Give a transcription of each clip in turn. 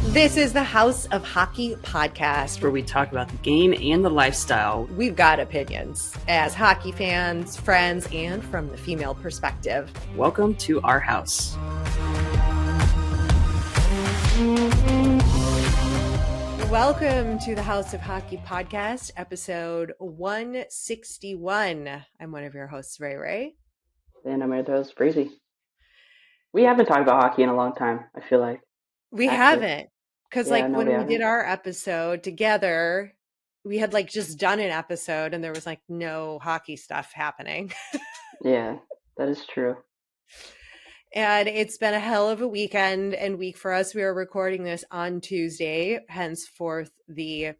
This is the House of Hockey podcast, where we talk about the game and the lifestyle. We've got opinions as hockey fans, friends, and from the female perspective. Welcome to our house. Welcome to the House of Hockey podcast, episode 161. I'm one of your hosts, Rae. And I'm your host, Breezy. We haven't talked about hockey in a long time, I feel like. We haven't. Because when we did our episode together, we had just done an episode and there was no hockey stuff happening. Yeah, that is true. And it's been a hell of a weekend and week for us. We are recording this on Tuesday, henceforth the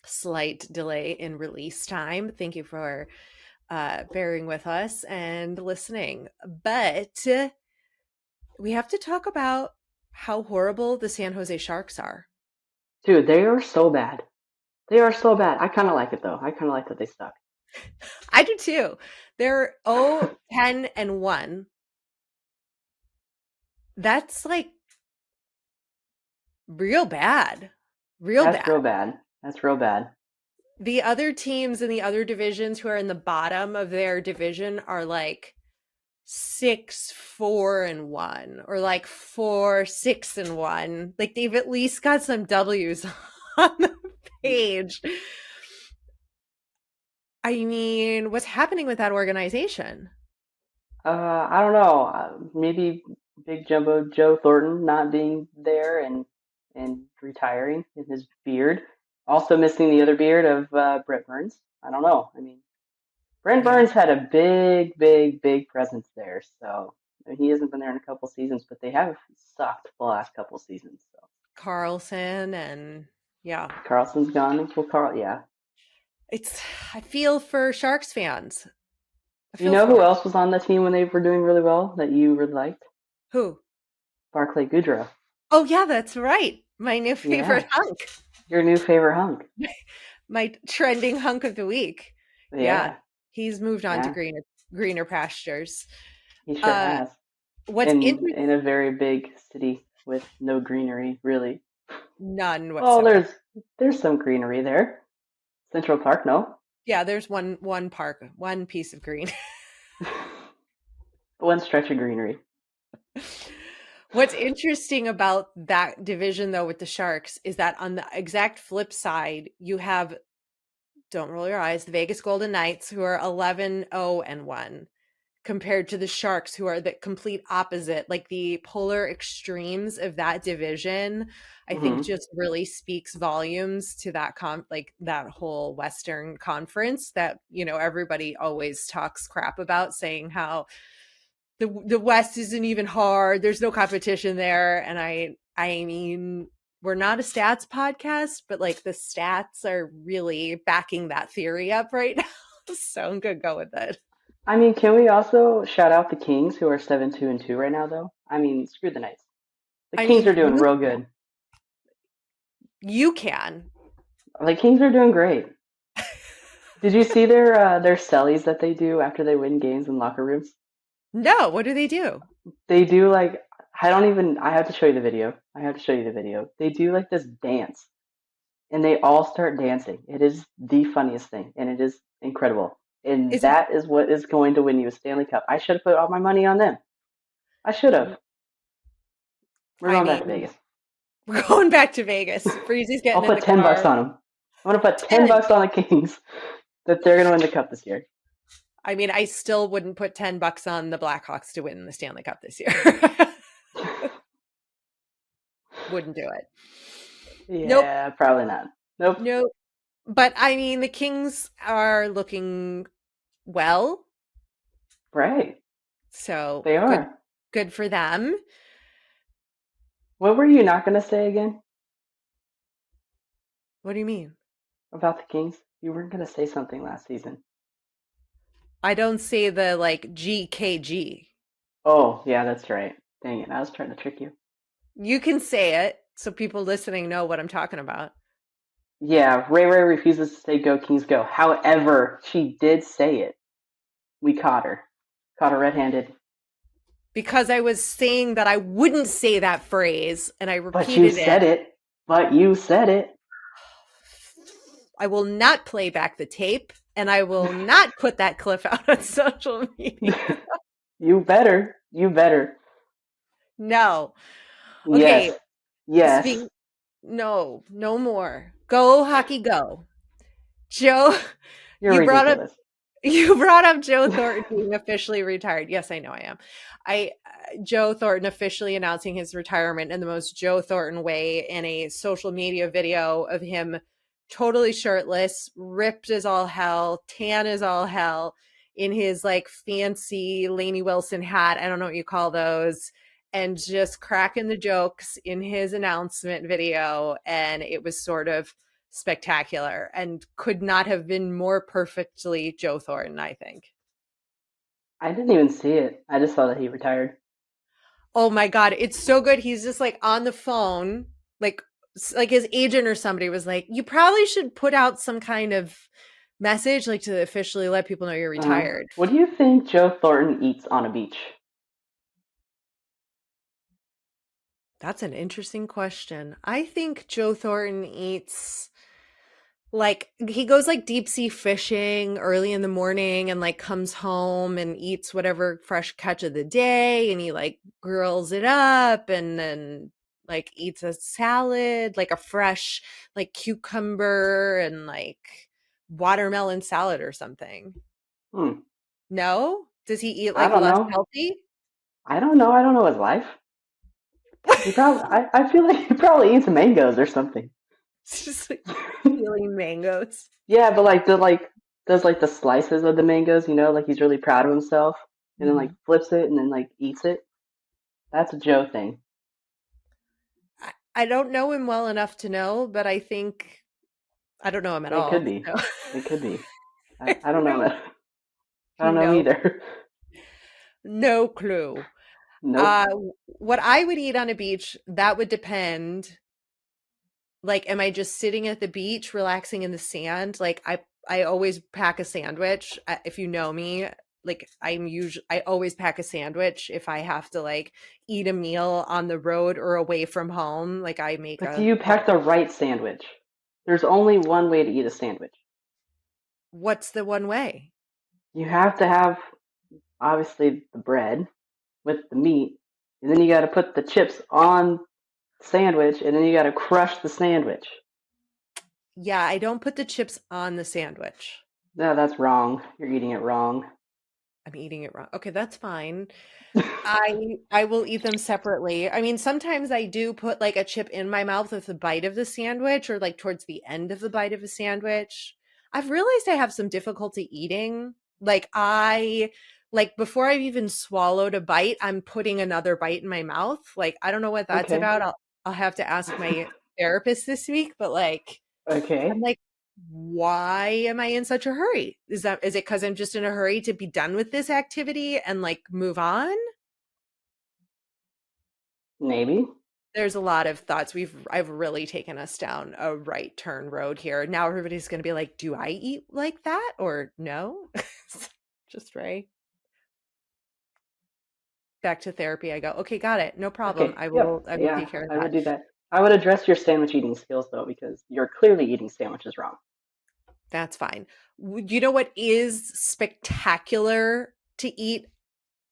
slight delay in release time. Thank you for bearing with us and listening. But we have to talk about how horrible the San Jose Sharks are. Dude, they are so bad. They are so bad. I kind of like it, though. I kind of like that they suck. I do, too. They're 0-10-1. That's real bad. That's real bad. That's real bad. The other teams in the other divisions who are in the bottom of their division are 6-4-1 or 4-6-1. They've at least got some W's on the page. I mean, what's happening with that organization? I don't know. Maybe Big Jumbo Joe Thornton not being there and retiring in his beard. Also missing the other beard of Brent Burns. I don't know. I mean, Brent Burns had a big presence there, so he hasn't been there in a couple seasons, but they have sucked the last couple seasons. So Carlson and Carlson's gone. Yeah. I feel for Sharks fans. You know who else was on the team when they were doing really well that you really liked? Who? Barclay Goodrow. Oh yeah, that's right. My new favorite hunk. Your new favorite hunk. My trending hunk of the week. Yeah. He's moved on to greener pastures. He sure has. In a very big city with no greenery, really. None whatsoever. Oh, there's some greenery there. Central Park, no? Yeah, there's one park, one piece of green. One stretch of greenery. What's interesting about that division, though, with the Sharks is that on the exact flip side, you have, don't roll your eyes, the Vegas Golden Knights, who are 11-0-1, compared to the Sharks, who are the complete opposite. The polar extremes of that division, I think just really speaks volumes to that that whole Western Conference that, everybody always talks crap about, saying how the West isn't even hard. There's no competition there. And I mean, we're not a stats podcast, but the stats are really backing that theory up right now. So I'm going to go with it. I mean, can we also shout out the Kings, who are 7-2-2 right now, though? I mean, screw the Knights. The Kings are doing real good. You can. The Kings are doing great. Did you see their sellies that they do after they win games in locker rooms? No, what do they do? They do I have to show you the video. They do this dance. And they all start dancing. It is the funniest thing. And it is incredible. And that is what is going to win you a Stanley Cup. I should have put all my money on them. I should have. We're going back to Vegas. We're going back to Vegas. Breezy's getting I'll put $10 on them. I'm going to put $10 on the Kings that they're going to win the Cup this year. I mean, I still wouldn't put $10 on the Blackhawks to win the Stanley Cup this year. Wouldn't do it. Yeah, nope. Probably not. Nope. But I mean, the Kings are looking well. Right. So they are. Good for them. What were you not going to say again? What do you mean? About the Kings? You weren't going to say something last season. I don't say the GKG. Oh, yeah, that's right. Dang it. I was trying to trick you. You can say it so people listening know what I'm talking about. Yeah, Rae refuses to say go Kings go. However, she did say it. We caught her. Caught her red-handed. because I was saying that I wouldn't say that phrase and I But you repeated it. said it. But you said it. I will not play back the tape and I will not put that clip out on social media. You better. You better. No. Okay. Yes. Yes. Speak. No, no more. Go hockey, go. Joe, You're you brought up ridiculous. you brought up Joe Thornton being officially retired. Yes, I know I am. I Joe Thornton officially announcing his retirement in the most Joe Thornton way in a social media video of him totally shirtless, ripped as all hell, tan as all hell, in his like fancy Lainey Wilson hat. I don't know what you call those. And just cracking the jokes in his announcement video. And it was sort of spectacular and could not have been more perfectly Joe Thornton, I think. I didn't even see it. I just saw that he retired. Oh my God, it's so good. He's just like on the phone, like his agent or somebody was like, you probably should put out some kind of message like to officially let people know you're retired. What do you think Joe Thornton eats on a beach? That's an interesting question. I think Joe Thornton eats like he goes like deep sea fishing early in the morning and like comes home and eats whatever fresh catch of the day and he like grills it up and then like eats a salad, like a fresh like cucumber and like watermelon salad or something. Hmm. No? Does he eat I like don't less know. healthy? I don't know. I don't know his life. He probably. I feel like he probably eats mangoes or something. It's just like peeling mangoes. Yeah, but like does like the slices of the mangoes, like he's really proud of himself, and then like Mhm. flips it and then like eats it. That's a Joe thing. I don't know him well enough to know, but I think I don't know him at It could all. be. So It could be. I, I I don't know. really I don't know no either. no clue. Nope. What I would eat on a beach, that would depend. Like, am I just sitting at the beach, relaxing in the sand? Like, I always pack a sandwich. If you know me, like I always pack a sandwich if I have to like eat a meal on the road or away from home. Like, I make But do a you pack the right sandwich? There's only one way to eat a sandwich. what's the one way? You have to have obviously the bread with the meat, and then you got to put the chips on the sandwich, and then you got to crush the sandwich. Yeah, I don't put the chips on the sandwich. No, that's wrong. You're eating it wrong. I'm eating it wrong. Okay, that's fine. I will eat them separately. I mean, sometimes I do put like a chip in my mouth with a bite of the sandwich or like towards the end of the bite of a sandwich. I've realized I have some difficulty eating. Like before I've even swallowed a bite, I'm putting another bite in my mouth. Like I don't know what that's Okay. about. I'll have to ask my therapist this week, but like I'm Okay. like why am I in such a hurry? Is it cuz I'm just in a hurry to be done with this activity and like move on? Maybe. There's a lot of thoughts. I've really taken us down a right turn road here. Now everybody's going to be like, "Do I eat like that or no?" Just Ray. Back to therapy I go. Okay, got it. No problem. Okay. Yep. I will Yeah, take care of I would that. do that. I would address your sandwich eating skills though, because you're clearly eating sandwiches wrong. That's fine. You know what is spectacular to eat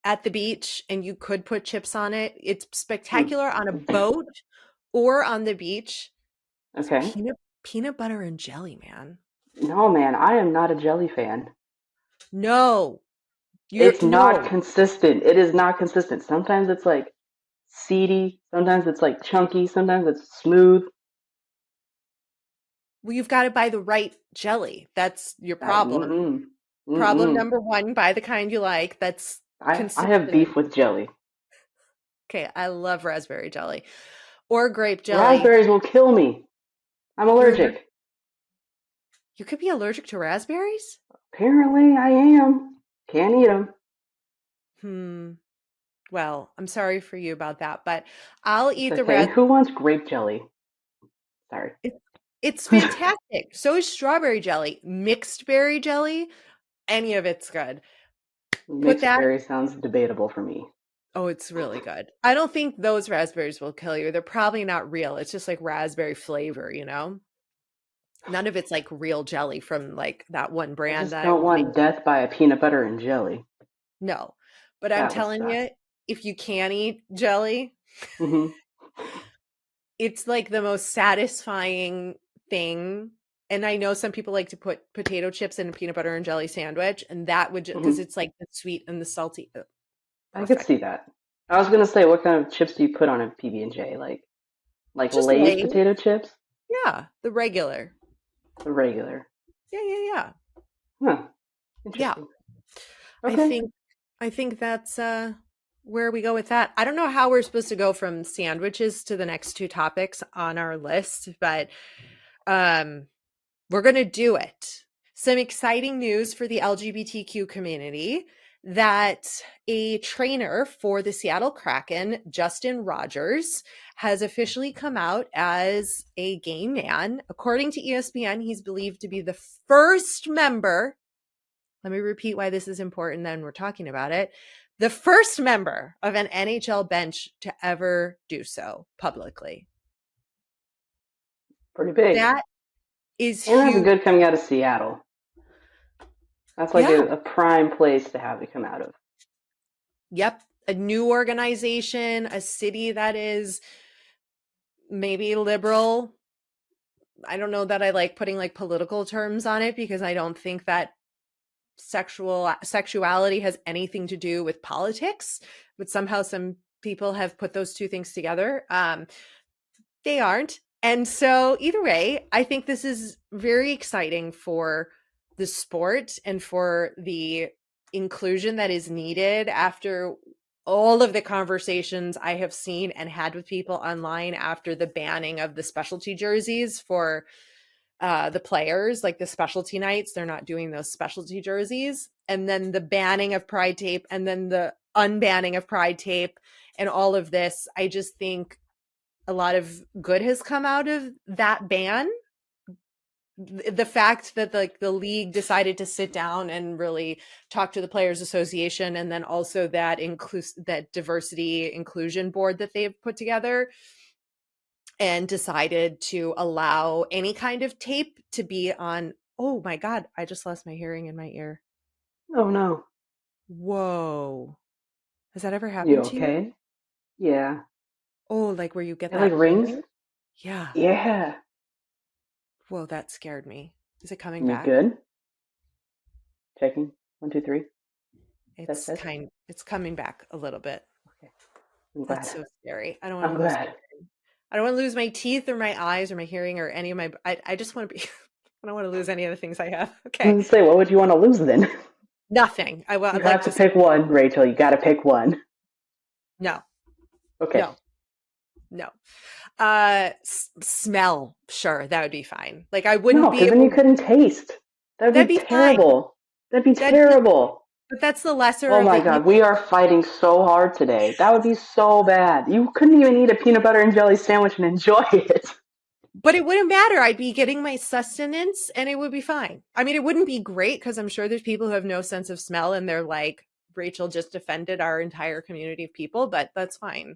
at the beach and you could put chips on it? It's Hmm. spectacular on a boat or on the beach. It's Okay. peanut butter and jelly, man. No, man, I am not a jelly fan. No. You're It's not no. consistent. It is not consistent. Sometimes it's like seedy, sometimes it's like chunky, sometimes it's smooth. Well, you've got to buy the right jelly. That's your problem. Mm-mm. Problem Mm-mm. number one, buy the kind you like that's I have consistent. beef with jelly. Okay, I love raspberry jelly or grape jelly. Raspberries will kill me. I'm You're aller- allergic. you could be allergic to raspberries? Apparently, I am. Can't eat them. Hmm. Well, I'm sorry for you about that, but I'll It's eat the okay. ras Who wants grape jelly? Sorry. it, it's fantastic. So is strawberry jelly, mixed berry jelly, any of it's good. Put Mixed that berry sounds debatable for me. Oh, it's really good. I don't think those raspberries will kill you. They're probably not real. It's just like raspberry flavor, you know? None of it's like real jelly from like that one I brand just that don't makes. want death by a peanut butter and jelly. No. But I'm That would telling suck. you, if you can eat jelly, Hmm. it's like the most satisfying thing. And I know some people like to put potato chips in a peanut butter and jelly sandwich, and that would just because Hmm. it's like the sweet and the salty. Ugh, I could perfect. see that. I was gonna say, what kind of chips do you put on a PB&J? Like Just Lay's lay. potato chips? Yeah, the regular. The regular. Yeah, yeah, yeah. Huh. Yeah. Interesting. I Okay. think I think that's where we go with that. I don't know how we're supposed to go from sandwiches to the next two topics on our list, but um we're going to do it. Some exciting news for the LGBTQ community that a trainer for the Seattle Kraken, Justin Rogers, has officially come out as a gay man. According to ESPN, he's believed to be the first member. Let me repeat why this is important, then we're talking about it. The first member of an NHL bench to ever do so publicly. Pretty big. That is And that's huge. good coming out of Seattle. That's like Yeah. a prime place to have it come out of. Yep. A new organization, a city that is maybe liberal. I don't know that I like putting like political terms on it because I don't think that sexuality has anything to do with politics, but somehow some people have put those two things together. They aren't. And so, either way, I think this is very exciting for the sport and for the inclusion that is needed after all of the conversations I have seen and had with people online after the banning of the specialty jerseys for the players, like the specialty nights. They're not doing those specialty jerseys. And then the banning of Pride tape and then the unbanning of Pride tape and all of this. I just think a lot of good has come out of that ban. The fact that like the league decided to sit down and really talk to the players association, and then also that diversity inclusion board that they've put together and decided to allow any kind of tape to be on. Oh my god, I just lost my hearing in my ear. Oh no. Whoa, has that ever You happened to you? okay? Yeah. Oh, like where you get It like that rings? ring? Yeah. Yeah. Whoa, that scared me. Is it coming You back? good? Checking. One, two, three. Test, It's test. kind it's coming back a little bit. Okay. I'm That's glad. so scary. I don't want I'm to lose glad. I don't want to lose my teeth or my eyes or my hearing or any of my I just want to be I don't want to lose any of the things I have. I Okay. was gonna say, what would you want to lose then? Nothing. You I'd like have to to say pick one, Rachel. You gotta pick one. no. Okay. No. No. Smell, sure, that would be fine. Like I No, wouldn't be because then you able couldn't taste. That'd that'd be be fine. terrible. That'd be That'd be terrible. but that's the lesser Oh of my the God, evil. we are fighting so hard today. That would be so bad. You couldn't even eat a peanut butter and jelly sandwich and enjoy it. But it wouldn't matter. I'd be getting my sustenance and it would be fine. I mean, it wouldn't be great because I'm sure there's people who have no sense of smell and they're like, Rachel just offended our entire community of people, but that's fine.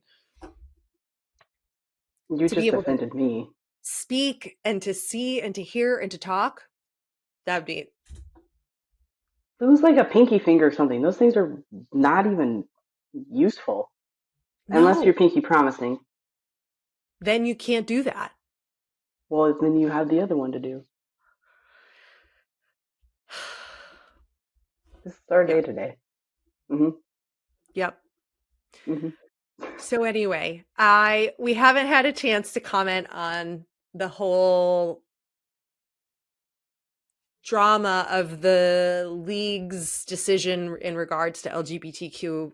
You To be just able to offended me. speak and to see and to hear and to talk, that'd be Lose like a pinky finger or something. Those things are not even useful unless you're no, pinky promising. then you can't do that. Well, then you have the other one to do. This is our Yeah. day today. Hmm. Yep. Hmm. So anyway, I we haven't had a chance to comment on the whole drama of the league's decision in regards to LGBTQ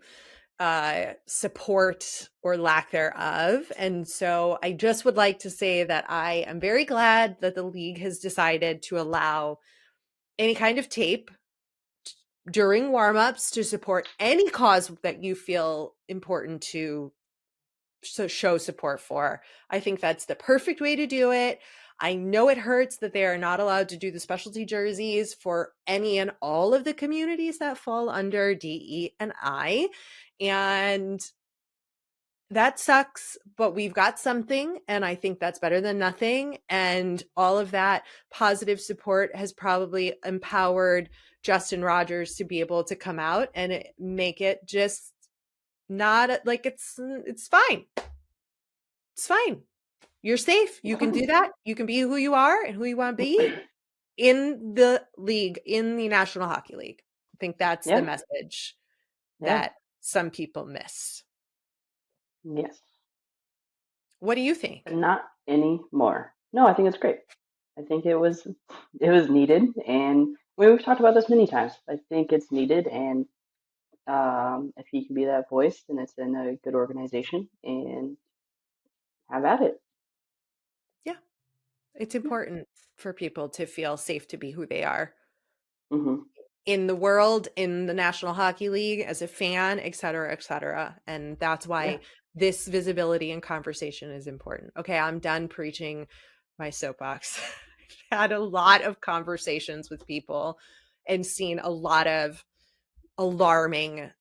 support or lack thereof. And so I just would like to say that I am very glad that the league has decided to allow any kind of tape during warm-ups to support any cause that you feel important to show support for. I think that's the perfect way to do it. I know it hurts that they are not allowed to do the specialty jerseys for any and all of the communities that fall under DE and I. And that sucks, but we've got something, and I think that's better than nothing. And all of that positive support has probably empowered Justin Rogers to be able to come out and make it just not like it's fine. It's fine. You're safe. You can do that. You can be who you are and who you want to be in the league, in the National Hockey League. I think that's the Yeah, message yeah, that some people miss. yes. What do you But think? not anymore. No, I think it's great. I think it was needed, and we've talked about this many times. I think it's needed, and if he can be that voice, then it's in a good organization, and have at it. Yeah, it's Yeah. important for people to feel safe to be who they are Hmm. in the world, in the National Hockey League, as a fan, et cetera, et cetera. And that's Yeah. why this visibility and conversation is important. Okay, I'm done preaching my soapbox. I've had a lot of conversations with people and seen a lot of alarming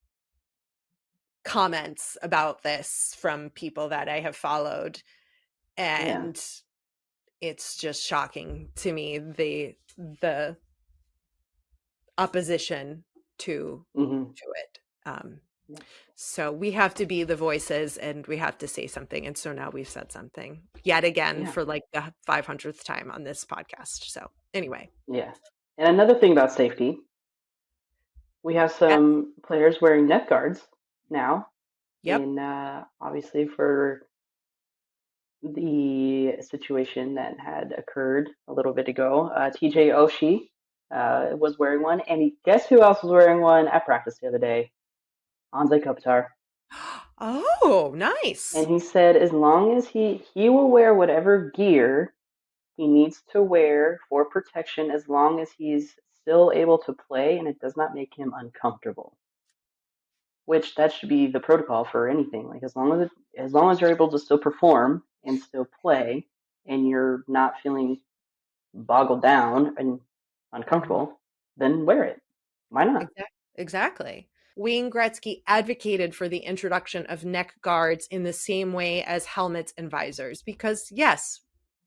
comments about this from people that I have followed. Yeah. And it's just shocking to me the opposition Hmm. to it. Yeah. So we have to be the voices and we have to say something. And so now we've said something yet again Yeah. for like the 500th time on this podcast. So anyway, Yeah. And another thing about safety, we have yeah, some players wearing neck guards now. yep. In obviously for the situation that had occurred a little bit ago. TJ Oshie was wearing one, and guess who else was wearing one at practice the other day? Anze Kopitar. Oh, And nice. he said as long as he will wear whatever gear he needs to wear for protection, as long as he's still able to play and it does not make him uncomfortable. Which that should be the protocol for anything. Like as long as you're able to still perform and still play, and you're not feeling boggled down and Mhm. uncomfortable, then wear it. Why not? Exactly. Wayne Gretzky advocated for the introduction of neck guards in the same way as helmets and visors because, yes,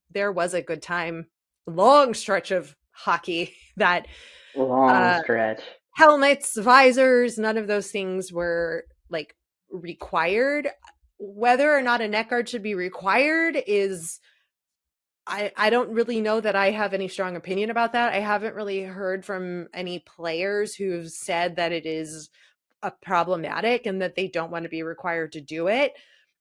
there was a good time, long stretch of hockey that Long uh, stretch. helmets, visors, none of those things were like required. Whether or not a neck guard should be required is I don't really know that I have any strong opinion about that. I haven't really heard from any players who've said that it is a problematic and that they don't want to be required to do it.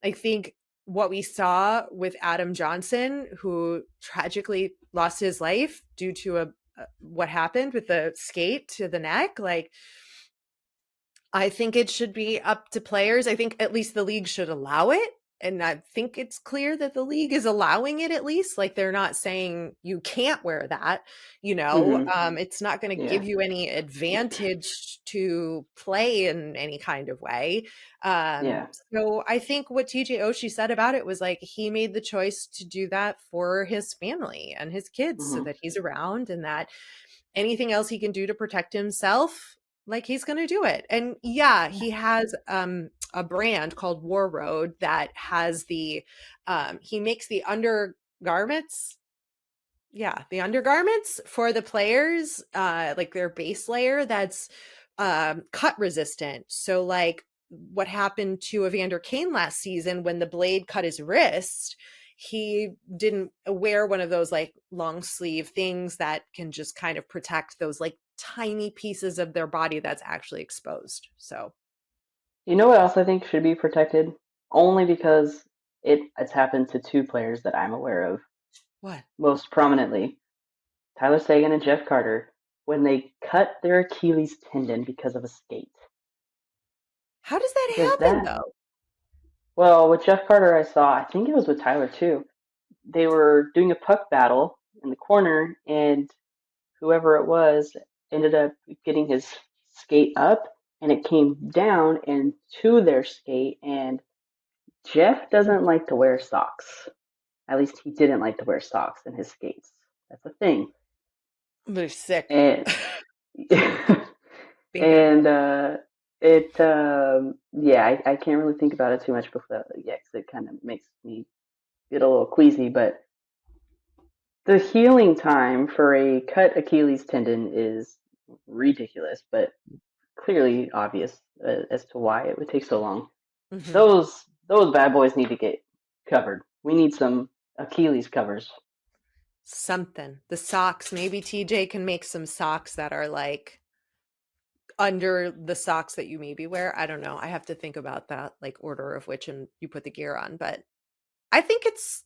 I think what we saw with Adam Johnson, who tragically lost his life due to a what happened with the skate to the neck, like I think it should be up to players. I think at least the league should allow it. And I think it's clear that the league is allowing it at least. Like they're not saying you can't wear that, Hmm. it's not going to Yeah. give you any advantage to play in any kind of way. Yeah. So I think what TJ Oshie said about it was like he made the choice to do that for his family and his kids so Hmm. that he's around and that anything else he can do to protect himself, like he's going to do it. And yeah, Yeah. he has a brand called War Road that has the he makes the undergarments, yeah, the undergarments for the players, like their base layer that's cut resistant. So like what happened to Evander Kane last season when the blade cut his wrist, he didn't wear one of those like long sleeve things that can just kind of protect those like tiny pieces of their body that's actually exposed. So You know what else I think should be protected? Only because it's happened to two players that I'm aware of. what? Most prominently, Tyler Sagan and Jeff Carter, when they cut their Achilles tendon because of a skate. How does that Because happen that, though? well, with Jeff Carter, I saw, I think it was with Tyler too. They were doing a puck battle in the corner, and whoever it was ended up getting his skate up, and it came down into their skate. And Jeff doesn't like to wear socks at least he didn't like to wear socks in his skates. That's a thing. They're sick. And Stinking. and yeah, I can't really think about it too much before, yeah, 'cause it kind of makes me get a little queasy. But the healing time for a cut Achilles tendon is ridiculous, but clearly obvious as to why it would take so long. Hmm. Those bad boys need to get covered. We need some Achilles covers. Something. The socks. Maybe TJ can make some socks that are like under the socks that you maybe wear. I don't know. I have to think about that, like order of which and you put the gear on. But I think it's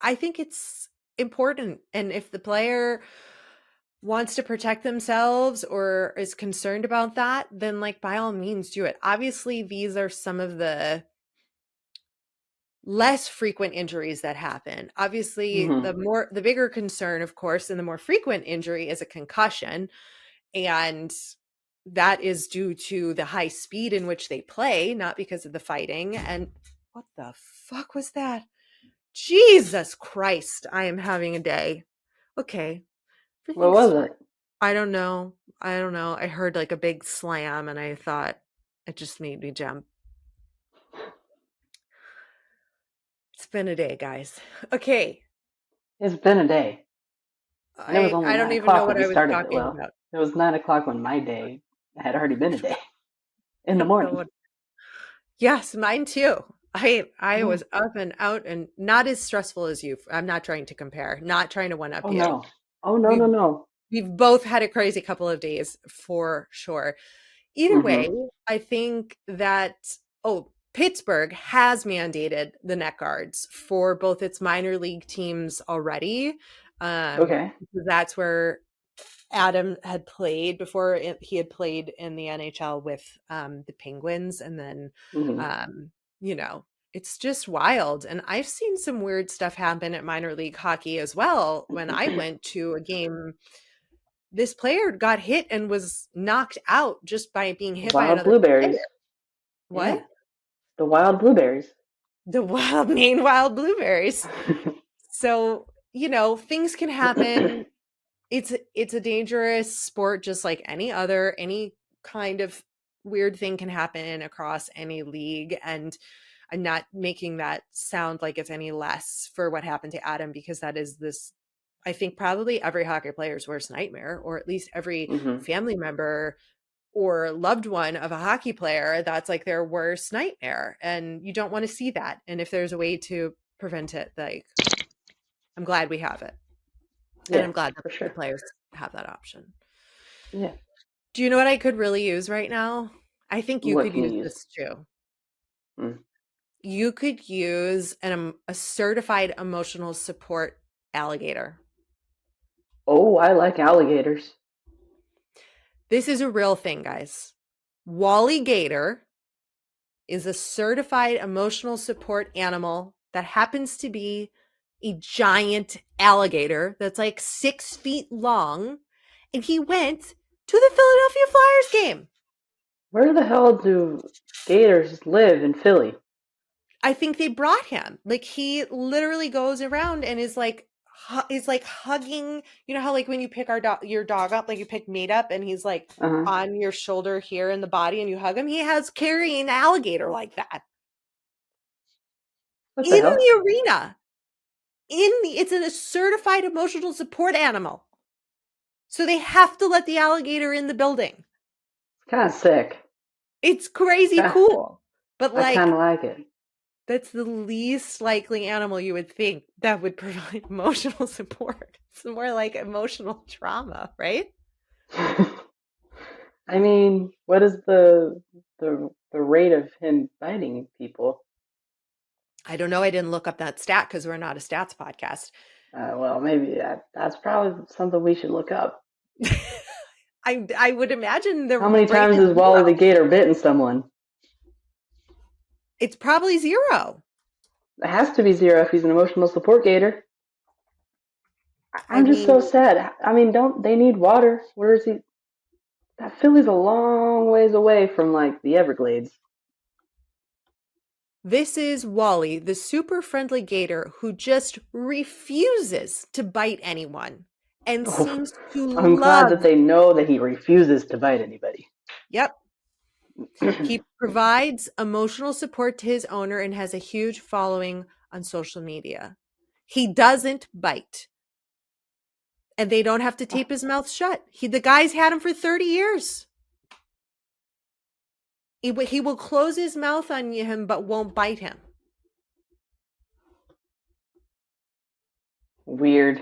I think it's important. And if the player wants to protect themselves or is concerned about that, then like by all means do it. Obviously, these are some of the less frequent injuries that happen. Obviously, Mm-hmm. the bigger concern, of course, and the more frequent injury is a concussion. And that is due to the high speed in which they play, not because of the fighting. And what the fuck was that? Jesus Christ, I am having a day. Okay, What everything's was fine. it? I don't know. I don't know. I heard like a big slam and I thought it just made me jump. It's been a day, guys. Okay. It's been a day, and it was only I don't nine even know o'clock when what we I was started it. talking Well, about. it was 9 o'clock when my day had already been a day in I the don't know morning. what. Yes, mine too. I Yeah. was up and out and not as stressful as you. I'm not trying to compare, not trying to one up Oh you. no. Oh no no We've no. we've both had a crazy couple of days for sure. Either way, Mm-hmm. I think that Pittsburgh has mandated the neck guards for both its minor league teams already. Okay. Because that's where Adam had played before he had played in the NHL with the Penguins. And then, Mm-hmm. um, you know, it's just wild. And I've seen some weird stuff happen at minor league hockey as well. When I went to a game, this player got hit and was knocked out just by being hit by Wild another player. blueberries. What? Yeah. The wild blueberries. The wild, Maine wild blueberries. So, things can happen. It's a dangerous sport just like any other. Any kind of weird thing can happen across any league. And I'm not making that sound like it's any less for what happened to Adam, because that is this, I think, probably every hockey player's worst nightmare, or at least every Mm-hmm. family member or loved one of a hockey player, that's like their worst nightmare. And you don't want to see that. And if there's a way to prevent it, like, I'm glad we have it. And Yeah, I'm glad that for the sure. players have that option. Yeah. Do you know what I could really use right now? I think you What could can use you use? this too. Mm. You could use a certified emotional support alligator. Oh, I like alligators. This is a real thing, guys. Wally Gator is a certified emotional support animal that happens to be a giant alligator that's like 6 feet long. And he went to the Philadelphia Flyers game. Where the hell do gators live in Philly? I think they brought him. Like, he literally goes around and is like hugging. You know how like when you pick your dog up, like you pick Mate up, and he's like Uh-huh. on your shoulder here in the body, and you hug him. He has carrying an alligator like that What the in hell? the arena. It's a certified emotional support animal, so they have to let the alligator in the building. It's kind of sick. It's crazy I cool, but kind like of like it. that's the least likely animal you would think that would provide emotional support. It's more like emotional trauma, right? I mean, what is the rate of him biting people? I don't know. I didn't look up that stat because we're not a stats podcast. Well, maybe that's probably something we should look up. I would imagine the How many rate times is has Wally the zero. Gator bitten someone? It's probably zero. It has to be zero if he's an emotional support gator. I I'm just mean, so sad. I mean, don't they need water? Where is he? That Philly's a long ways away from like the Everglades. This is Wally, the super friendly gator who just refuses to bite anyone and Oh, seems to I'm glad love. that they know that he refuses to bite anybody. Yep. He provides emotional support to his owner and has a huge following on social media. He doesn't bite. And they don't have to tape his mouth shut. The guy's had him for 30 years. He will close his mouth on him but won't bite him. Weird.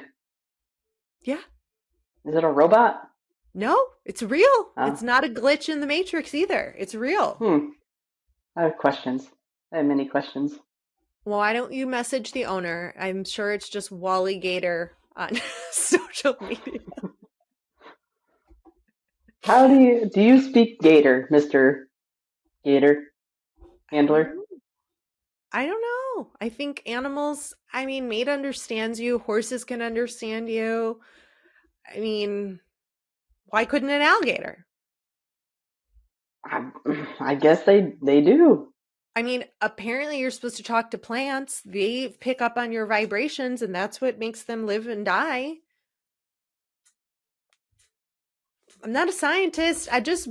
Yeah. Is it a robot? No, it's real. Huh? It's not a glitch in the Matrix either. It's real. I have questions. I have many questions. Well, why don't you message the owner? I'm sure it's just Wally Gator on social media. How do you speak Gator, Mr. Gator Handler? I don't know. I think animals, I mean, Maid understands you. Horses can understand you. I mean, why couldn't an alligator? I guess they do. I mean, apparently you're supposed to talk to plants. They pick up on your vibrations, and that's what makes them live and die. I'm not a scientist. I just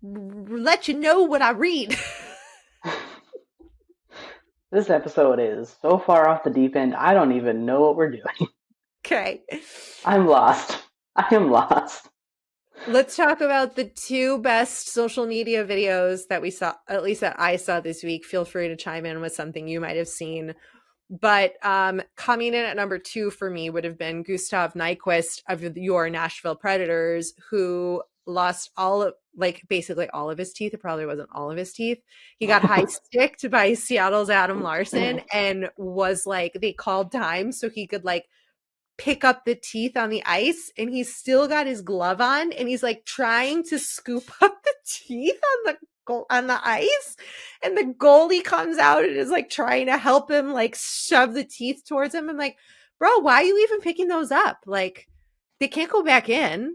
let you know what I read. This episode is so far off the deep end, I don't even know what we're doing. Okay. I'm lost. I am lost. Let's talk about the two best social media videos that we saw, at least that I saw this week. Feel free to chime in with something you might have seen. But coming in at number 2 for me would have been Gustav Nyquist of your Nashville Predators, who lost basically all of his teeth. It probably wasn't all of his teeth. He got high sticked by Seattle's Adam Larson and was like, they called time so he could like pick up the teeth on the ice, and he's still got his glove on and he's like trying to scoop up the teeth on the ice, and the goalie comes out and is like trying to help him like shove the teeth towards him. I'm like, bro, why are you even picking those up? Like, they can't go back in.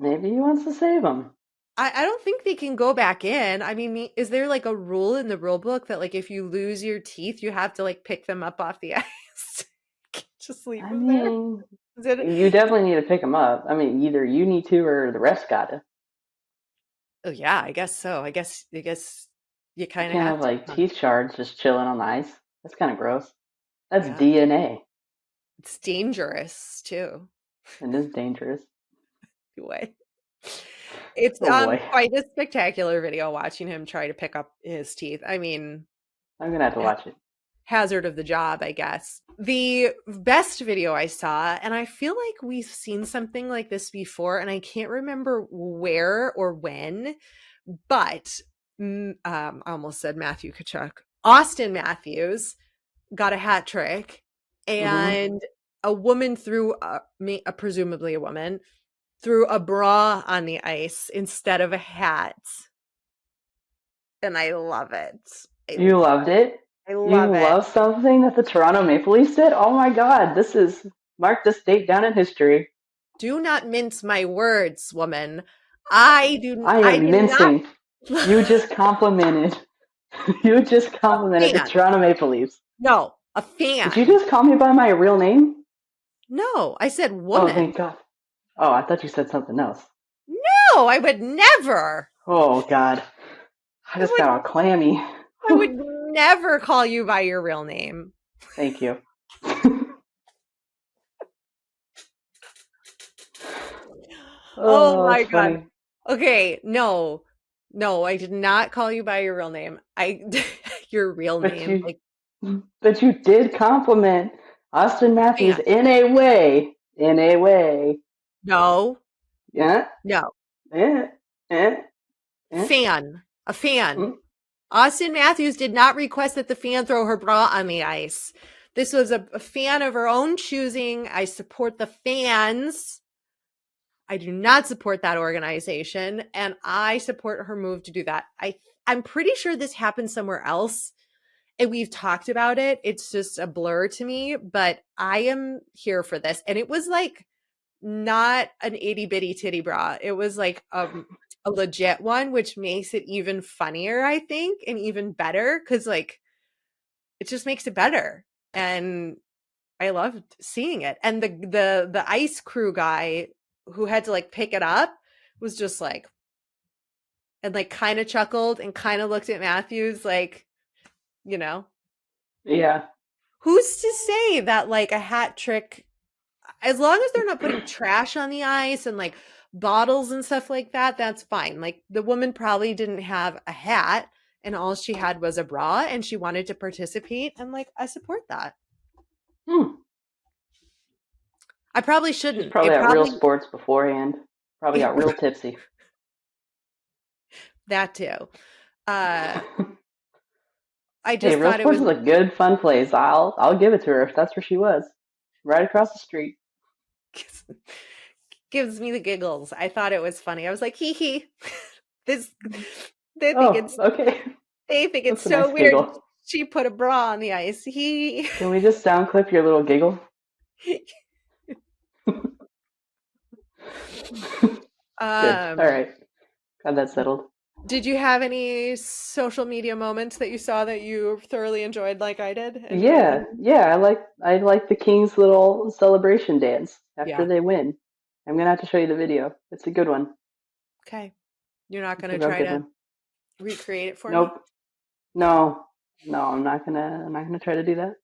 Maybe he wants to save them. I don't think they can go back in. I mean, is there like a rule in the rule book that like if you lose your teeth, you have to like pick them up off the ice? Just leave I them there. mean, Is it? you definitely need to pick them up. I mean, either you need to or the rest gotta. Oh yeah, I guess so. I guess you You kind of can't have have to. like teeth shards just chilling on the ice. That's kind of gross. That's Yeah, DNA. it's dangerous too. It is dangerous. Anyway, it's Oh boy. quite a spectacular video watching him try to pick up his teeth. I mean, I'm gonna have to watch it. hazard of the job, I guess. The best video I saw, and I feel like we've seen something like this before, and I can't remember where or when, but I almost said Matthew Kachuk. Auston Matthews got a hat trick, Mm-hmm. and a woman threw presumably a woman threw a bra on the ice instead of a hat, and I love it. You loved it? I You love it. love something that the Toronto Maple Leafs did? Oh my god, this is mark this date down in history. Do not mince my words, woman. I I am did not. mincing. You just complimented. You just A complimented the fan. Toronto Maple Leafs. No, a Did you fan. just call me by my real name? No, I said Oh, woman. thank God. Oh, I thought you said something else. No, I would never. Oh God, I I just would got all clammy. I would never call you by your real name. Thank you. Oh Oh, my that's God. funny. Okay, no. No, I did not call you by your real name. Your real But name. you, Like, but you did compliment Austin Matthews fan. in a way. In a way. No, Yeah. no. Yeah. Yeah. Yeah. Fan. A fan. Mm. Austin Matthews did not request that the fan throw her bra on the ice. This was a fan of her own choosing. I support the fans. I do not support that organization, and I support her move to do that. I'm pretty sure this happened somewhere else, and we've talked about it. It's just a blur to me, but I am here for this. And it was like not an itty bitty titty bra. It was like a legit one, which makes it even funnier, I think, and even better because like it just makes it better. And I loved seeing it. And the ice crew guy who had to like pick it up was just like and like kind of chuckled and kind of looked at Matthews like, you know, Yeah. who's to say that like a hat trick, as long as they're not putting trash on the ice and like bottles and stuff like that, that's fine. Like the woman probably didn't have a hat and all she had was a bra and she wanted to participate. And like, I support that. Hmm. I probably She's shouldn't. probably It at real probably, sports beforehand. Probably got real tipsy. that too. Uh, I Hey, just real thought it sports was is a good, fun place. I'll give it to her if that's where she was, right across the street. gives me the giggles. I thought it was funny. I was like, hee hee. This they think Oh, it's okay. they think it's That's a so nice weird. giggle. She put a bra on the ice. He Can we just sound clip your little giggle? Good. All um right. Got that settled. did you have any social media moments that you saw that you thoroughly enjoyed like I did? Any Yeah, moments? yeah. I like the King's little celebration dance after Yeah. they win. I'm gonna have to show you the video. It's a good one. Okay. You're not It's going a to real try good to one. recreate it for me? Nope. No. No, I'm not gonna try to do that.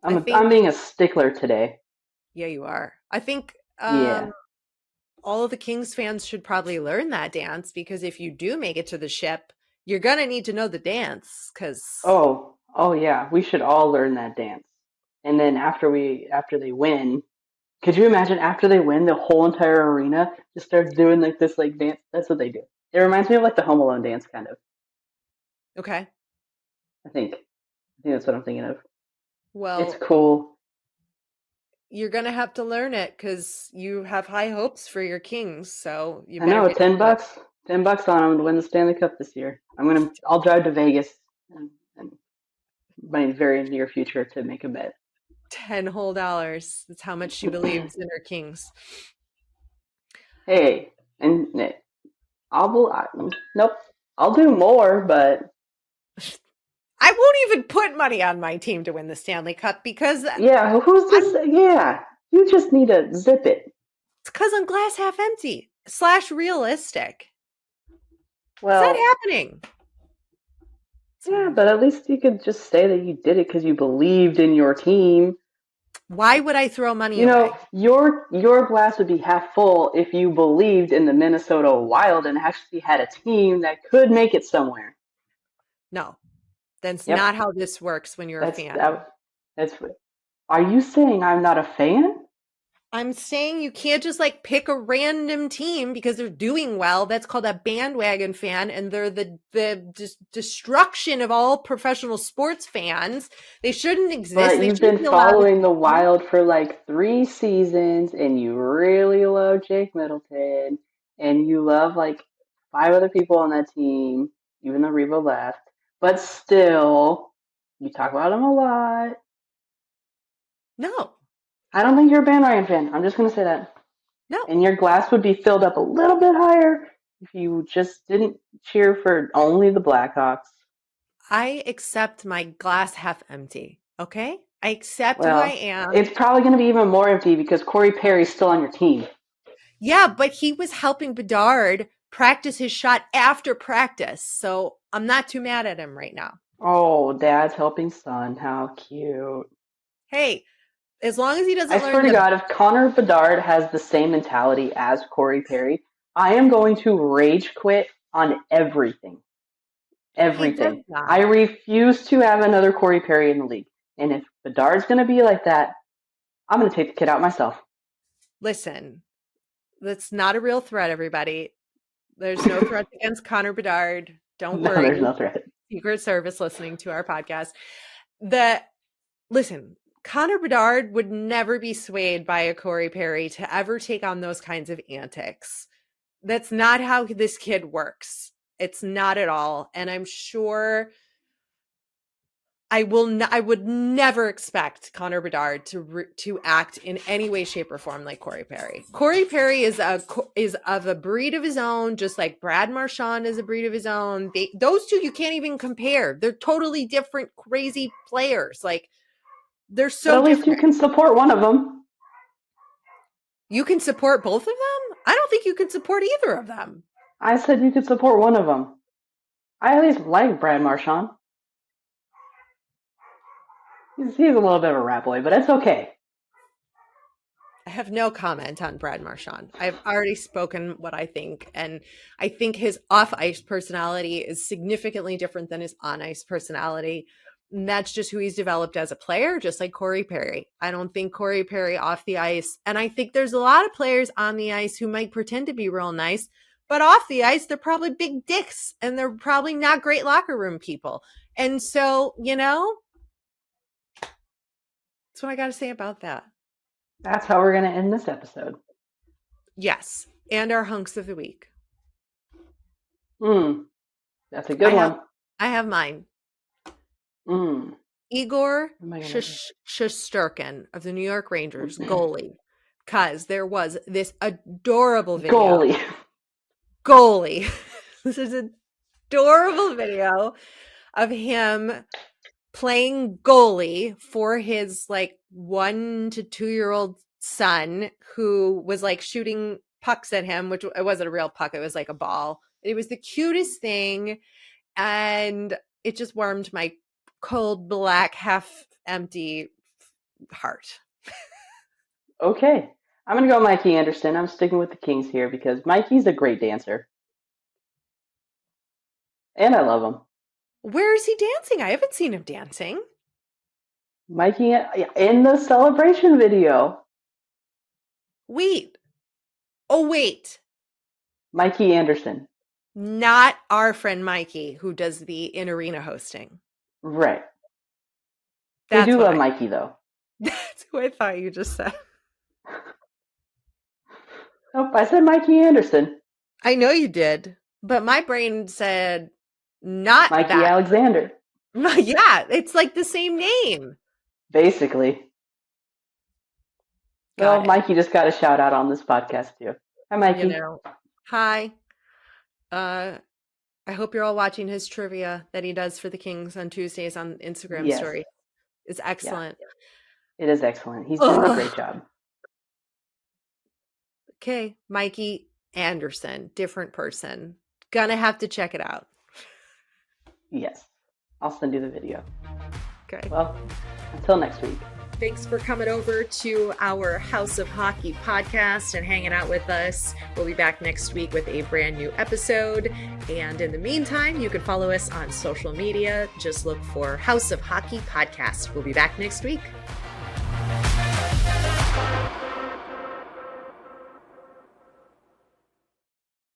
I I'm think being a stickler today. yeah, you are. I think Yeah. all of the Kings fans should probably learn that dance because if you do make it to the ship, you're going to need to know the dance cuz Oh yeah. We should all learn that dance. And then after they win, could you imagine after they win, the whole entire arena just starts doing like this like dance? That's what they do. It reminds me of like the Home Alone dance kind of. okay. I think that's what I'm thinking of. It's Well, cool. you're going to have to learn it cuz you have high hopes for your Kings, so you I better know, get ten into it. bucks, $10 on them to win the Stanley Cup this year. I'll drive to Vegas in my very near future to make a bet. 10 whole dollars. That's how much she believes in her Kings. Hey, and nope, I'll do more, but I won't even put money on my team to win the Stanley Cup because yeah, who's I'm this? Yeah, you just need to zip it. it's because I'm glass half empty slash realistic. It's not Well, happening. It's not yeah, but happening. at least you could just say that you did it because you believed in your team. Why would I throw money You know, away? your glass would be half full if you believed in the Minnesota Wild and actually had a team that could make it somewhere. No, that's Yep, not how this works when you're a that's fan. that. That's. Are you saying I'm not a fan? I'm saying you can't just like pick a random team because they're doing well. That's called a bandwagon fan, and they're the destruction of all professional sports fans. They shouldn't exist. But They you've shouldn't been be allowed following the to. Wild for like 3 seasons, and you really love Jake Middleton, and you love like 5 other people on that team, even though Rebo left. But still, you talk about him a lot. No, I don't think you're a bandwagon fan. I'm just gonna say that. no. And your glass would be filled up a little bit higher if you just didn't cheer for only the Blackhawks. I accept my glass half empty. Okay, I accept who I Well, am. it's probably going to be even more empty because Corey Perry's still on your team. Yeah, but he was helping Bedard practice his shot after practice, so I'm not too mad at him right now. Oh, dad's helping son. How cute. Hey, as long as he I doesn't swear learn to the God, if Connor Bedard has the same mentality as Corey Perry, I am going to rage quit on everything. he does Everything. I not. refuse to have another Corey Perry in the league. And if Bedard's going to be like that, I'm going to take the kid out myself. Listen, that's not a real threat, everybody. There's no threats against Connor Bedard. Don't No, worry, there's no threat. Secret Service listening to our podcast. The listen, Connor Bedard would never be swayed by a Corey Perry to ever take on those kinds of antics. That's not how this kid works. It's not at all. And I'm sure I would never expect Connor Bedard to act in any way, shape, or form like Corey Perry. Corey Perry is of a breed of his own, just like Brad Marchand is a breed of his own. Those two you can't even compare. They're totally different, crazy players. Like they're so But at least different. you can support one of them. You can support both of them? I don't think you can support either of them. I said you could support one of them. I at least like Brad Marchand. He's a little bit of a rat boy, but it's okay. I have no comment on Brad Marchand. I've already spoken what I think, and I think his off-ice personality is significantly different than his on-ice personality. And that's just who he's developed as a player, just like Corey Perry. I don't think Corey Perry off the ice, and I think there's a lot of players on the ice who might pretend to be real nice, but off the ice, they're probably big dicks, and they're probably not great locker room people. And so, that's what I got to say about that. That's how we're going to end this episode. Yes. And our hunks of the week. That's a good one. I have mine. Igor Shesterkin of the New York Rangers, goalie. Because there was this adorable video. Goalie. This is an adorable video of him playing goalie for his 1 to 2 year old son who was shooting pucks at him, which it wasn't a real puck. It was like a ball. It was the cutest thing. And it just warmed my cold, black, half empty heart. Okay. I'm going to go Mikey Anderson. I'm sticking with the Kings here because Mikey's a great dancer. And I love him. Where is he dancing? I haven't seen him dancing. Mikey in the celebration video. Wait. Oh, wait. Mikey Anderson. Not our friend Mikey, who does the in-arena hosting. Right. We do love Mikey, though. That's who I thought you just said. Nope, I said Mikey Anderson. I know you did, but my brain said not Mikey that. Alexander. Yeah, it's like the same name. Basically. Well, Mikey just got a shout out on this podcast, too. Hi, Mikey. Hi. I hope you're all watching his trivia that he does for the Kings on Tuesdays on Instagram story. It's excellent. Yeah. It is excellent. He's doing a great job. Okay, Mikey Anderson, different person. Gonna have to check it out. Yes. I'll send you the video. Okay. Well, until next week. Thanks for coming over to our House of Hockey podcast and hanging out with us. We'll be back next week with a brand new episode. And in the meantime, you can follow us on social media. Just look for House of Hockey podcast. We'll be back next week.